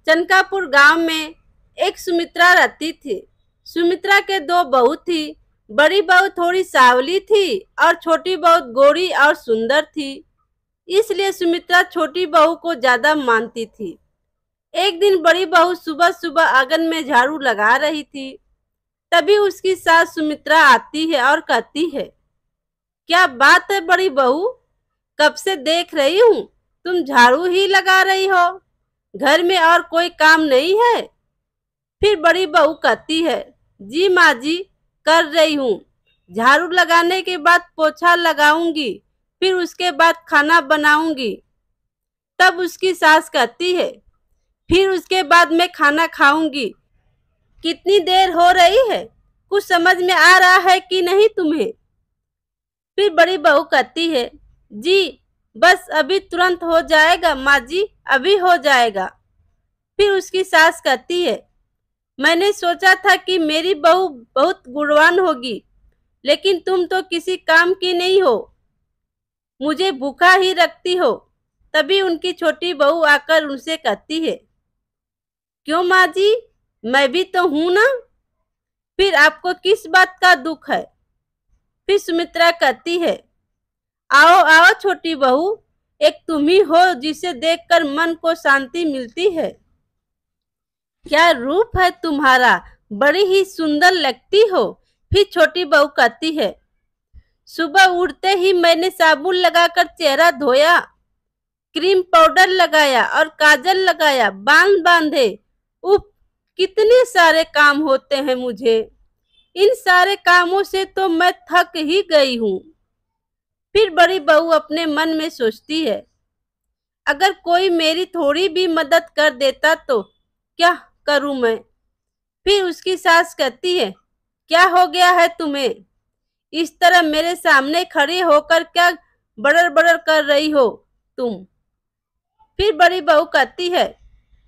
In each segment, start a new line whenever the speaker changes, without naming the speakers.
चनकापुर गांव में एक सुमित्रा रहती थी। सुमित्रा के दो बहू थी। बड़ी बहू थोड़ी सावली थी और छोटी बहू गोरी और सुंदर थी। इसलिए सुमित्रा छोटी बहू को ज्यादा मानती थी। एक दिन बड़ी बहू सुबह सुबह आंगन में झाड़ू लगा रही थी। तभी उसकी सास सुमित्रा आती है और कहती है, क्या बात है बड़ी बहू, कब से देख रही हूँ तुम झाड़ू ही लगा रही हो, घर में और कोई काम नहीं है। फिर बड़ी बहू कहती है, जी माँ जी, कर रही हूँ। झाड़ू लगाने के बाद पोछा लगाऊंगी, फिर उसके बाद खाना बनाऊंगी। तब उसकी सास कहती है, फिर उसके बाद मैं खाना खाऊंगी। कितनी देर हो रही है, कुछ समझ में आ रहा है कि नहीं तुम्हें? फिर बड़ी बहू कहती है, जी बस अभी तुरंत हो जाएगा माँ जी, अभी हो जाएगा। फिर उसकी सास कहती है, मैंने सोचा था कि मेरी बहू बहुत गुणवान होगी, लेकिन तुम तो किसी काम की नहीं हो, मुझे भूखा ही रखती हो। तभी उनकी छोटी बहू आकर उनसे कहती है, क्यों माँ जी, मैं भी तो हूं ना, फिर आपको किस बात का दुख है? फिर सुमित्रा कहती है, आओ आओ छोटी बहू, एक तुम ही हो जिसे देखकर मन को शांति मिलती है। क्या रूप है तुम्हारा, बड़ी ही सुंदर लगती हो। फिर छोटी बहू कहती है, सुबह उठते ही मैंने साबुन लगाकर चेहरा धोया, क्रीम पाउडर लगाया और काजल लगाया, बाल बांधे। उफ, कितने सारे काम होते हैं मुझे। इन सारे कामों से तो मैं थक ही गई हूँ। फिर बड़ी बहू अपने मन में सोचती है, अगर कोई मेरी थोड़ी भी मदद कर देता तो क्या करूं मैं। फिर उसकी सास कहती है, क्या हो गया है तुम्हें, इस तरह मेरे सामने खड़ी होकर क्या बड़र बड़र कर रही हो तुम? फिर बड़ी बहू कहती है,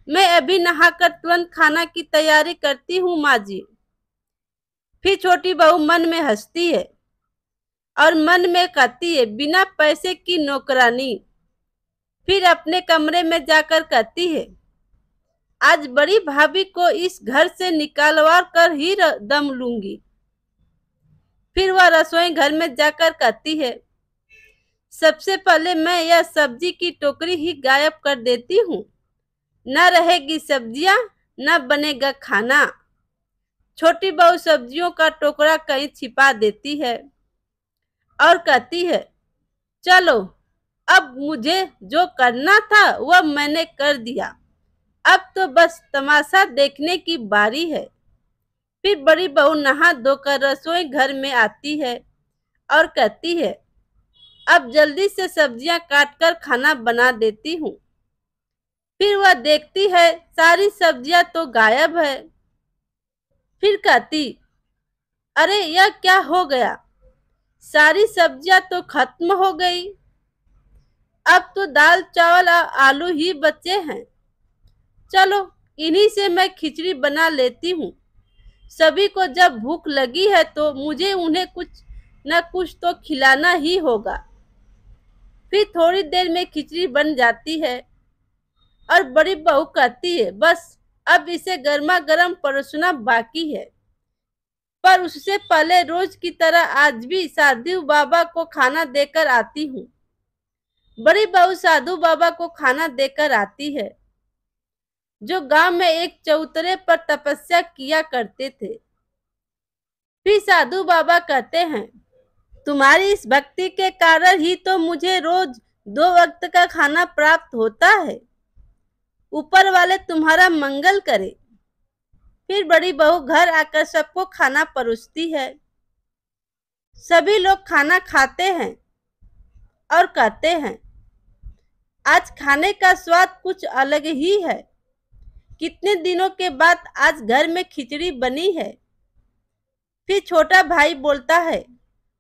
मैं अभी नहाकर तुरंत खाना की तैयारी करती हूँ माँ जी। फिर छोटी बहू मन में हंसती है और मन में कहती है, बिना पैसे की नौकरानी। फिर अपने कमरे में जाकर कहती है, आज बड़ी भाभी को इस घर से निकालवा कर ही दम लूंगी। फिर वह रसोई घर में जाकर कहती है, सबसे पहले मैं यह सब्जी की टोकरी ही गायब कर देती हूँ, न रहेगी सब्जियां, न बनेगा खाना। छोटी बहू सब्जियों का टोकरा कहीं छिपा देती है और कहती है, चलो अब मुझे जो करना था वह मैंने कर दिया, अब तो बस तमाशा देखने की बारी है। फिर बड़ी बहू नहा धोकर रसोई घर में आती है और कहती है, अब जल्दी से सब्जियां काटकर खाना बना देती हूँ। फिर वह देखती है सारी सब्जियां तो गायब है। फिर कहती, अरे यह क्या हो गया, सारी सब्जियां तो खत्म हो गई, अब तो दाल चावल और आलू ही बचे हैं। चलो इन्हीं से मैं खिचड़ी बना लेती हूँ। सभी को जब भूख लगी है तो मुझे उन्हें कुछ न कुछ तो खिलाना ही होगा। फिर थोड़ी देर में खिचड़ी बन जाती है और बड़ी बहू कहती है, बस अब इसे गर्मा गर्म परोसना बाकी है। पर उससे पहले रोज की तरह आज भी साधु बाबा को खाना देकर आती हूँ। बड़ी बहू साधु बाबा को खाना देकर आती है, जो गांव में एक चौतरे पर तपस्या किया करते थे। फिर साधु बाबा कहते हैं, तुम्हारी इस भक्ति के कारण ही तो मुझे रोज 2 वक्त का खाना प्राप्त होता है, ऊपर वाले तुम्हारा मंगल करे। फिर बड़ी बहू घर आकर सबको खाना परोसती है। सभी लोग खाना खाते हैं और कहते हैं, आज खाने का स्वाद कुछ अलग ही है, कितने दिनों के बाद आज घर में खिचड़ी बनी है। फिर छोटा भाई बोलता है,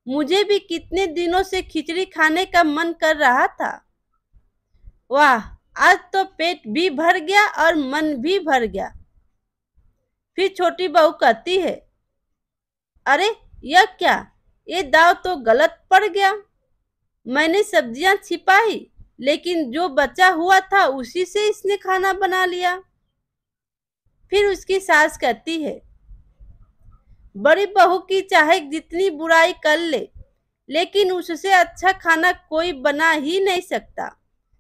मुझे भी कितने दिनों से खिचड़ी खाने का मन कर रहा था। वाह, आज तो पेट भी भर गया और मन भी भर गया। फिर छोटी बहू कहती है, अरे यह क्या, ये दाव तो गलत पड़ गया। मैंने सब्जियां छिपाई, लेकिन जो बचा हुआ था उसी से इसने खाना बना लिया। फिर उसकी सास कहती है, बड़ी बहू की चाहे जितनी बुराई कर ले, लेकिन उससे अच्छा खाना कोई बना ही नहीं सकता,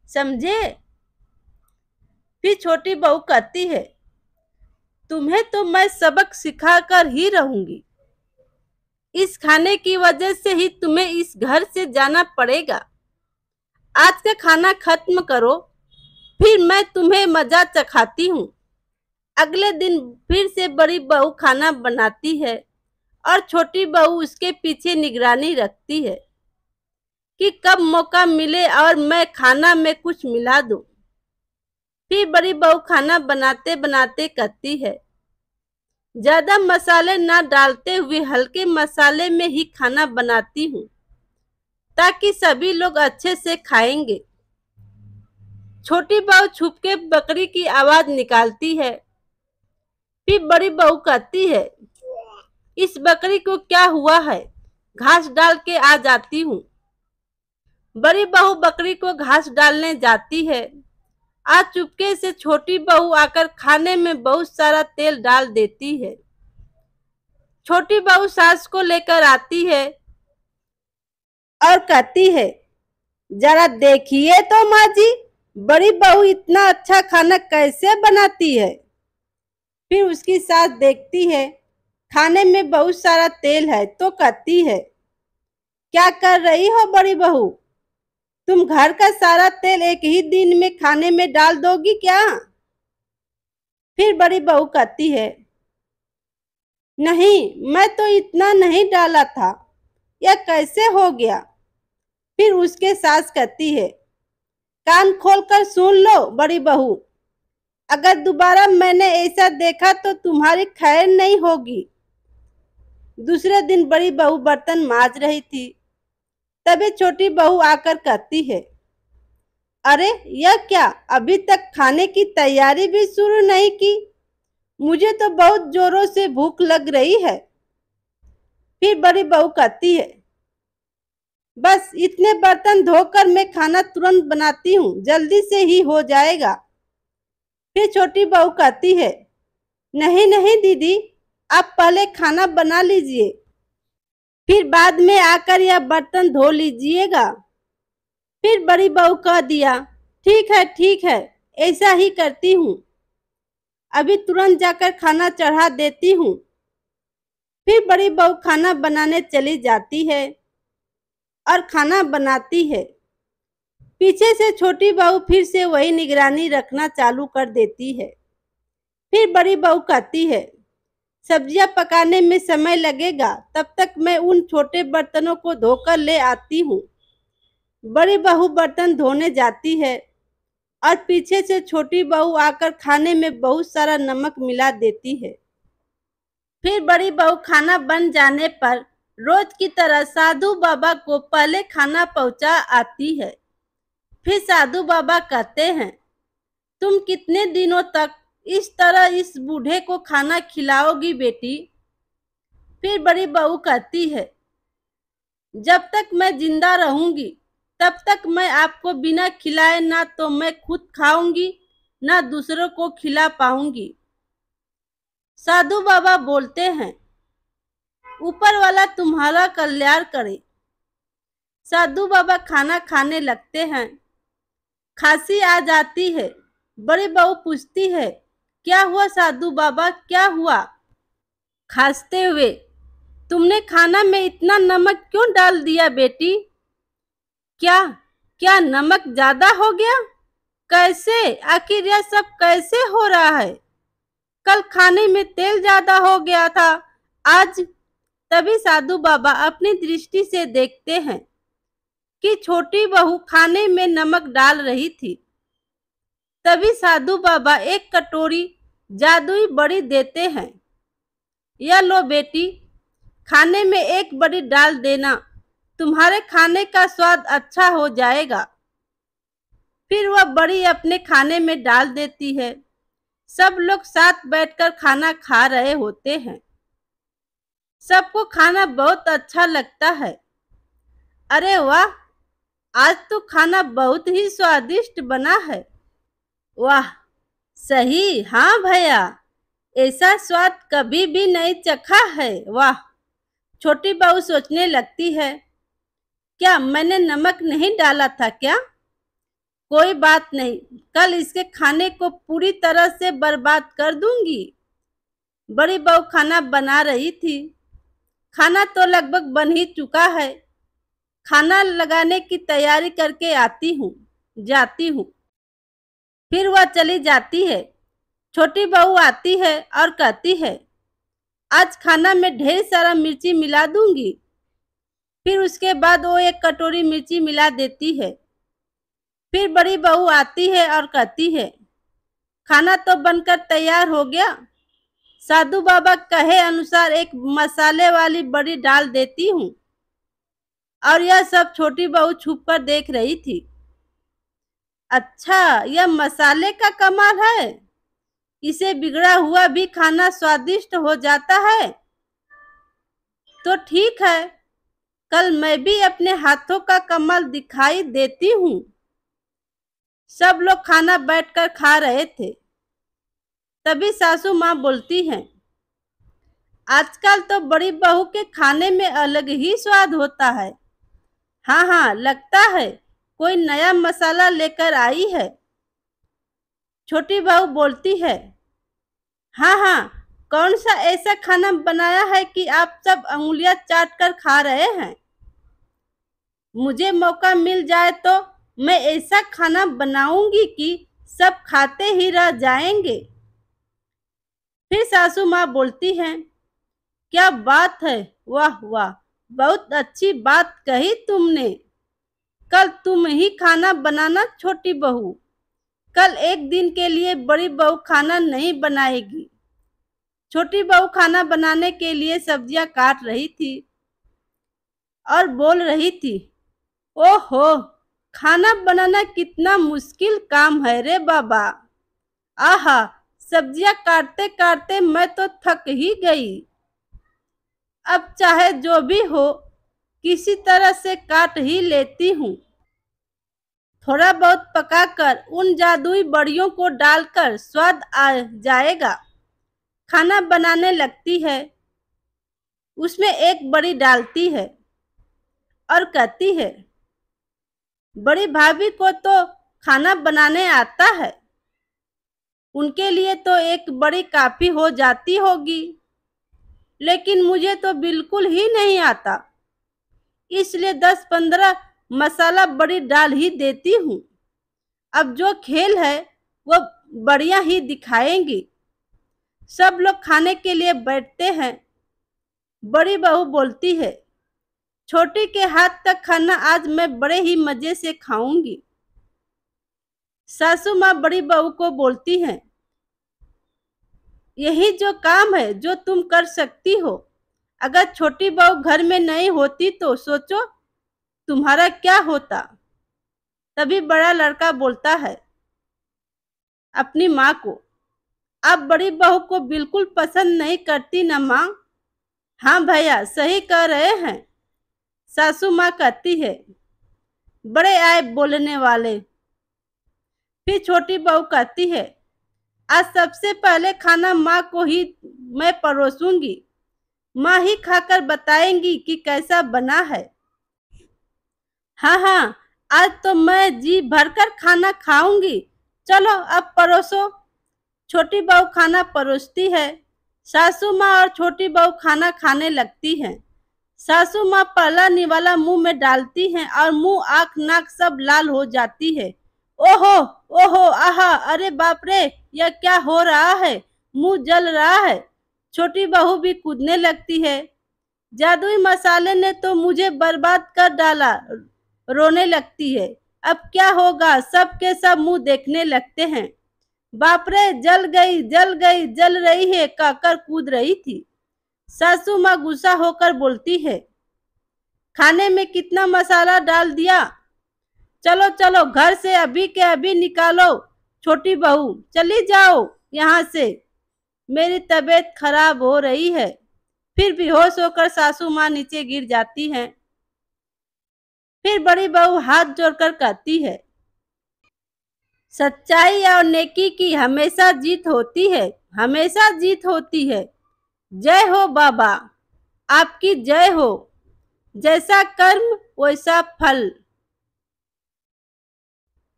समझे। फिर छोटी बहू कहती है, तुम्हें तो मैं सबक सिखा कर ही रहूंगी। इस खाने की वजह से ही तुम्हें इस घर से जाना पड़ेगा। आज का खाना खत्म करो, फिर मैं तुम्हें मजा चखाती हूँ। अगले दिन फिर से बड़ी बहू खाना बनाती है और छोटी बहू उसके पीछे निगरानी रखती है कि कब मौका मिले और मैं खाना में कुछ मिला दूं। फिर बड़ी बहू खाना बनाते बनाते कहती है, ज्यादा मसाले ना डालते हुए हल्के मसाले में ही खाना बनाती हूँ, ताकि सभी लोग अच्छे से खाएंगे। छोटी बहू छुपके बकरी की आवाज निकालती है। फिर बड़ी बहू कहती है, इस बकरी को क्या हुआ है, घास डाल के आ जाती हूँ। बड़ी बहू बकरी को घास डालने जाती है। आज चुपके से छोटी बहू आकर खाने में बहुत सारा तेल डाल देती है। छोटी बहू सास को लेकर आती है और कहती है, जरा देखिए तो माँ जी, बड़ी बहू इतना अच्छा खाना कैसे बनाती है। फिर उसकी सास देखती है खाने में बहुत सारा तेल है तो कहती है, क्या कर रही हो बड़ी बहू, तुम घर का सारा तेल एक ही दिन में खाने में डाल दोगी क्या। फिर बड़ी बहू कहती है, नहीं, मैं तो इतना नहीं डाला था, यह कैसे हो गया। फिर उसके सास कहती है, कान खोलकर सुन लो बड़ी बहू, अगर दोबारा मैंने ऐसा देखा तो तुम्हारी खैर नहीं होगी। दूसरे दिन बड़ी बहू बर्तन मांज रही थी, तभी छोटी बहू आकर कहती है, अरे यह क्या, अभी तक खाने की तैयारी भी शुरू नहीं की, मुझे तो बहुत जोरों से भूख लग रही है। फिर बड़ी बहू कहती है, बस इतने बर्तन धोकर मैं खाना तुरंत बनाती हूँ, जल्दी से ही हो जाएगा। फिर छोटी बहू कहती है, नहीं नहीं दीदी, आप पहले खाना बना लीजिए, फिर बाद में आकर यह बर्तन धो लीजिएगा। फिर बड़ी बहू कह दिया, ठीक है, ऐसा ही करती हूँ, अभी तुरंत जाकर खाना चढ़ा देती हूँ। फिर बड़ी बहू खाना बनाने चली जाती है और खाना बनाती है। पीछे से छोटी बहू फिर से वही निगरानी रखना चालू कर देती है। फिर बड़ी बहू कहती है, सब्जियां पकाने में समय लगेगा, तब तक मैं उन छोटे बर्तनों को धोकर ले आती हूँ। बड़ी बहू बर्तन धोने जाती है और पीछे से छोटी बहू आकर खाने में बहुत सारा नमक मिला देती है। फिर बड़ी बहू खाना बन जाने पर रोज की तरह साधु बाबा को पहले खाना पहुंचा आती है। फिर साधु बाबा कहते हैं, तुम कितने दिनों तक इस तरह इस बूढ़े को खाना खिलाओगी बेटी। फिर बड़ी बहू कहती है, जब तक मैं जिंदा रहूंगी तब तक मैं आपको बिना खिलाए ना तो मैं खुद खाऊंगी ना दूसरों को खिला पाऊंगी। साधु बाबा बोलते हैं, ऊपर वाला तुम्हारा कल्याण करे। साधु बाबा खाना खाने लगते हैं। खांसी आ जाती है। बड़ी बहू पूछती है, क्या हुआ साधु बाबा, क्या हुआ। खांसते हुए, तुमने खाना में इतना नमक क्यों डाल दिया बेटी। क्या क्या नमक ज्यादा हो गया, कैसे, आखिर यह सब कैसे हो रहा है। कल खाने में तेल ज्यादा हो गया था, आज। तभी साधु बाबा अपनी दृष्टि से देखते हैं कि छोटी बहू खाने में नमक डाल रही थी। तभी साधु बाबा एक कटोरी जादुई बड़ी देते हैं। यह लो बेटी, खाने में एक बड़ी डाल देना, तुम्हारे खाने का स्वाद अच्छा हो जाएगा। फिर वह बड़ी अपने खाने में डाल देती है। सब लोग साथ बैठकर खाना खा रहे होते हैं। सबको खाना बहुत अच्छा लगता है। अरे वाह, आज तो खाना बहुत ही स्वादिष्ट बना है। वाह, सही, हाँ भैया, ऐसा स्वाद कभी भी नहीं चखा है। वाह! छोटी बहू सोचने लगती है, क्या मैंने नमक नहीं डाला था क्या? कोई बात नहीं, कल इसके खाने को पूरी तरह से बर्बाद कर दूंगी। बड़ी बहू खाना बना रही थी। खाना तो लगभग बन ही चुका है। खाना लगाने की तैयारी करके आती हूँ, जाती हूँ। फिर वह चली जाती है। छोटी बहू आती है और कहती है, आज खाना में ढेर सारा मिर्ची मिला दूंगी। फिर उसके बाद वो एक कटोरी मिर्ची मिला देती है। फिर बड़ी बहू आती है और कहती है, खाना तो बनकर तैयार हो गया। साधु बाबा कहे अनुसार एक मसाले वाली बड़ी डाल देती हूँ। और यह सब छोटी बहू छुप कर देख रही थी। अच्छा, यह मसाले का कमाल है। इसे बिगड़ा हुआ भी खाना स्वादिष्ट हो जाता है। तो ठीक है, कल मैं भी अपने हाथों का कमाल दिखाई देती हूँ। सब लोग खाना बैठकर खा रहे थे। तभी सासू माँ बोलती हैं, आजकल तो बड़ी बहू के खाने में अलग ही स्वाद होता है। हाँ हाँ, लगता है कोई नया मसाला लेकर आई है। छोटी बहू बोलती है, हाँ हाँ, कौन सा ऐसा खाना बनाया है कि आप सब अंगुलियां चाट कर खा रहे हैं? मुझे मौका मिल जाए तो मैं ऐसा खाना बनाऊंगी कि सब खाते ही रह जाएंगे। फिर सासू माँ बोलती हैं, क्या बात है, वाह वाह, बहुत अच्छी बात कही तुमने। कल तुम ही खाना बनाना छोटी बहू। कल एक दिन के लिए बड़ी बहू खाना नहीं बनाएगी। छोटी बहू खाना बनाने के लिए सब्जियां काट रही थी और बोल रही थी, ओहो, खाना बनाना कितना मुश्किल काम है रे बाबा। आहा, सब्जियां काटते काटते मैं तो थक ही गई। अब चाहे जो भी हो, किसी तरह से काट ही लेती हूँ। थोड़ा बहुत पकाकर उन जादुई बड़ियों को डालकर स्वाद आ जाएगा। खाना बनाने लगती है। उसमें एक बड़ी डालती है और कहती है, बड़ी भाभी को तो खाना बनाने आता है। उनके लिए तो एक बड़ी काफी हो जाती होगी, लेकिन मुझे तो बिल्कुल ही नहीं आता। इसलिए 10-15 मसाला बड़ी डाल ही देती हूँ। अब जो खेल है वो बढ़िया ही दिखाएंगी। सब लोग खाने के लिए बैठते हैं। बड़ी बहू बोलती है, छोटी के हाथ का खाना आज मैं बड़े ही मजे से खाऊंगी। सासू माँ बड़ी बहू को बोलती हैं, यही जो काम है जो तुम कर सकती हो। अगर छोटी बहू घर में नहीं होती तो सोचो तुम्हारा क्या होता। तभी बड़ा लड़का बोलता है अपनी माँ को, आप बड़ी बहू को बिल्कुल पसंद नहीं करती ना माँ? हाँ भैया, सही कह रहे हैं। सासू माँ कहती है, बड़े आए बोलने वाले। फिर छोटी बहू कहती है, आज सबसे पहले खाना माँ को ही मैं परोसूंगी। माँ ही खाकर बताएंगी कि कैसा बना है। हाँ हाँ, आज तो मैं जी भरकर खाना खाऊंगी। चलो अब परोसो। छोटी बहू खाना परोसती है। सासू माँ और छोटी बहू खाना खाने लगती हैं। सासू माँ पहला निवाला मुंह में डालती हैं और मुंह, आंख, नाक सब लाल हो जाती है। ओहो, ओहो, आहा, अरे बाप रे, यह क्या हो रहा है? मुंह जल रहा है। छोटी बहू भी कूदने लगती है। जादुई मसाले ने तो मुझे बर्बाद कर डाला, रोने लगती है। अब क्या होगा? सब के सब मुंह देखने लगते हैं। बाप रे, जल गई, जल गई, जल रही है, कहकर कूद रही थी। सासू माँ गुस्सा होकर बोलती है, खाने में कितना मसाला डाल दिया। चलो चलो, घर से अभी के अभी निकालो। छोटी बहू, चली जाओ यहाँ से, मेरी तबीयत खराब हो रही है। फिर बेहोश होकर सासू माँ नीचे गिर जाती हैं। फिर बड़ी बहू हाथ जोड़कर कहती है, सच्चाई और नेकी की हमेशा जीत होती है। हमेशा जीत होती है। जय हो बाबा, आपकी जय हो। जैसा कर्म वैसा फल।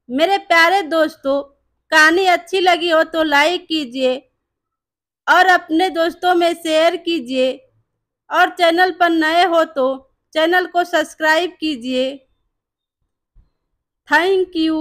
मेरे प्यारे दोस्तों, कहानी अच्छी लगी हो तो लाइक कीजिए और अपने दोस्तों में शेयर कीजिए, और चैनल पर नए हो तो चैनल को सब्सक्राइब कीजिए। Thank you.